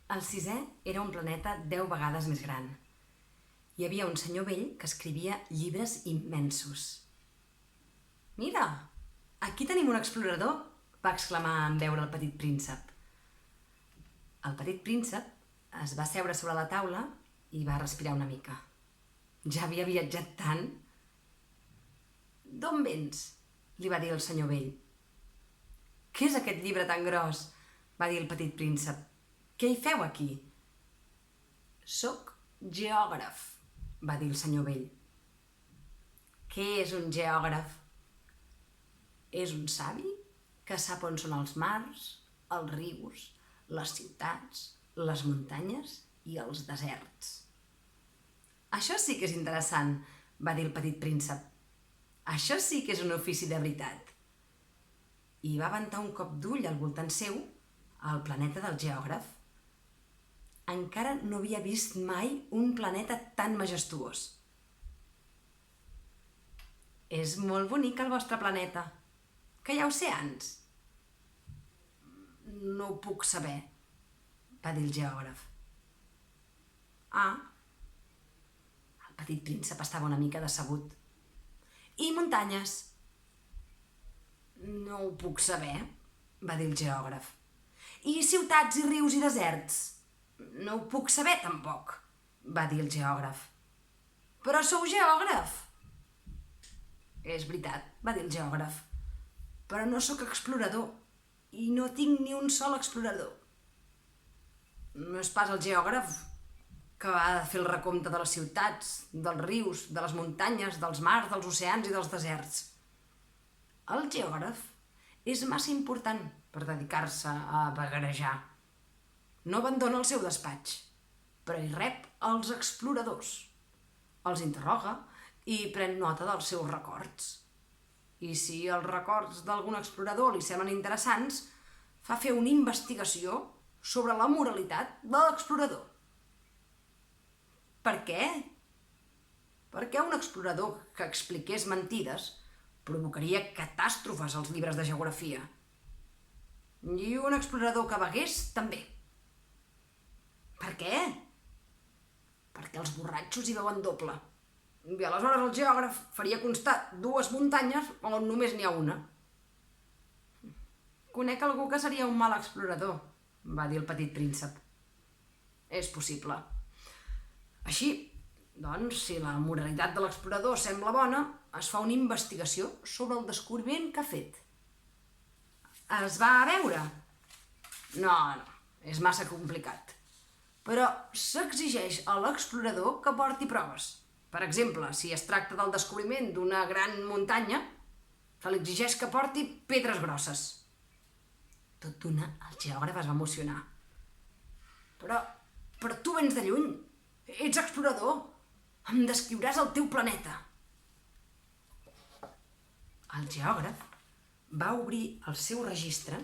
El sisè era un planeta 10 vegades més gran. Hi havia un senyor vell que escrivia llibres immensos. «Mira, aquí tenim un explorador!», va exclamar en veure el petit príncep. El petit príncep es va seure sobre la taula i va respirar una mica. Ja havia viatjat tant. «D'on vens?», li va dir el senyor vell. «Què és aquest llibre tan gros?», va dir el petit príncep. «Què hi feu aquí?». «Soc geògraf», va dir el senyor vell. «Què és un geògraf?». «És un savi que sap on són els mars, els rius, les ciutats, les muntanyes i els deserts». «Això sí que és interessant», va dir el petit príncep. «Això sí que és un ofici de veritat». I va aventar un cop d'ull al voltant seu, al planeta del geògraf. Encara no havia vist mai un planeta tan majestuós. «És molt bonic el vostre planeta. Que hi ha oceans?». «No ho puc saber», va dir el geògraf. «Ah». El petit príncep estava una mica decebut. «I muntanyes?». «No ho puc saber», va dir el geògraf. «I ciutats i rius i deserts?». «No ho puc saber, tampoc», va dir el geògraf. «Però sou geògraf». «És veritat», va dir el geògraf, «però no sóc explorador i no tinc ni un sol explorador». «No és pas el geògraf que ha de fer el recompte de les ciutats, dels rius, de les muntanyes, dels mars, dels oceans i dels deserts. El geògraf és massa important per dedicar-se a vagarejar. No abandona el seu despatx, però hi rep els exploradors. Els interroga i pren nota dels seus records. I si els records d'algun explorador li semblen interessants, fa fer una investigació sobre la moralitat de l'explorador». «Per què?». «Perquè un explorador que expliqués mentides provocaria catàstrofes als llibres de geografia. I un explorador que vagués, també». «Per què?». «Perquè els borratxos hi veuen doble. I aleshores el geògraf faria constar 2 muntanyes on només n'hi ha una». «Conec algú que seria un mal explorador», va dir el petit príncep. «És possible. Així, doncs, si la moralitat de l'explorador sembla bona, es fa una investigació sobre el descobriment que ha fet». «Es va a veure?». No, és massa complicat. Però s'exigeix a l'explorador que porti proves. Per exemple, si es tracta del descobriment d'una gran muntanya, se li exigeix que porti pedres grosses». Tot d'una, el geògraf es va emocionar. Però tu vens de lluny. Ets explorador. Em descriuràs el teu planeta». El geògraf va obrir el seu registre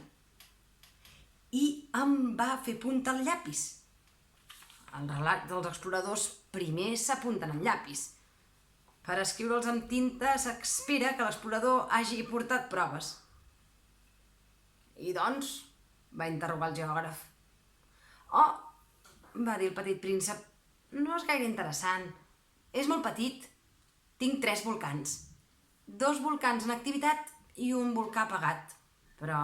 i em va fer punta al llapis. El relat dels exploradors primer s'apunten amb llapis. Per escriure'ls amb tinta s'espera que l'explorador hagi portat proves. «I doncs?», va interrogar el geògraf. «Oh», va dir el petit príncep, «no és gaire interessant. És molt petit. Tinc 3 volcans. 2 volcans en activitat i un volcà apagat. Però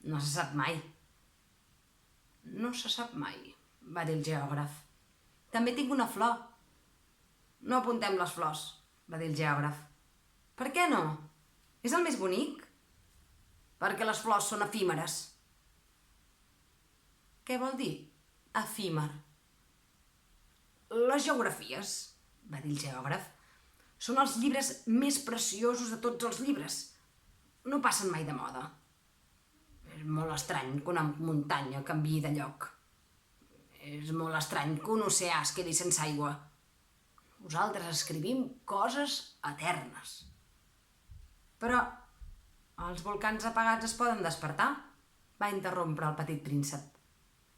no se sap mai». «No se sap mai», va dir el geògraf. «També tinc una flor». «No apuntem les flors», va dir el geògraf. «Per què no? És el més bonic». «Perquè les flors són efímeres». «Què vol dir, efímer?». «Les geografies», va dir el geògraf, «són els llibres més preciosos de tots els llibres. No passen mai de moda. És molt estrany que una muntanya canviï de lloc. És molt estrany que un oceà es quedi sense aigua. Nosaltres escrivim coses eternes». «Però els volcans apagats es poden despertar?», va interrompre el petit príncep.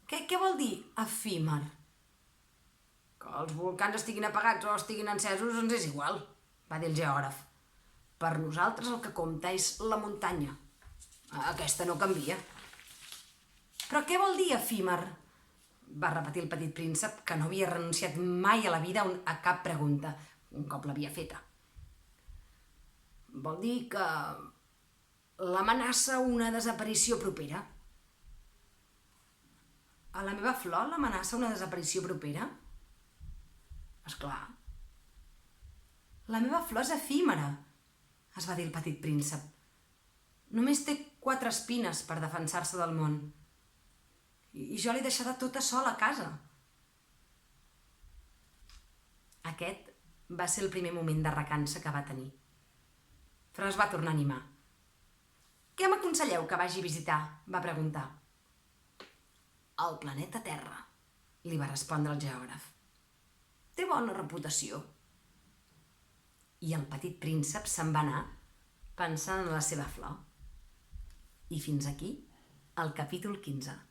Què vol dir efímer?». «Que els volcans estiguin apagats o estiguin encesos ens és igual», va dir el geògraf. «Per nosaltres el que compta és la muntanya. Aquesta no canvia». «Però què vol dir efímer?». va repetir el petit príncep, que no havia renunciat mai a la vida a cap pregunta, un cop l'havia feta. Vol dir que l'amenaça una desaparició propera? A la meva flor l'amenaça una desaparició propera? Esclar. La meva flor és efímera, es va dir el petit príncep. Només té 4 espines per defensar-se del món. I jo l'he deixada tota sola a casa. Aquest va ser el primer moment de recança que va tenir. Però es va tornar a animar. «Què m'aconselleu que vagi a visitar?», va preguntar. «El planeta Terra», li va respondre el geògraf. «Té bona reputació». I el petit príncep se'n va anar pensant en la seva flor. I fins aquí el capítol 15.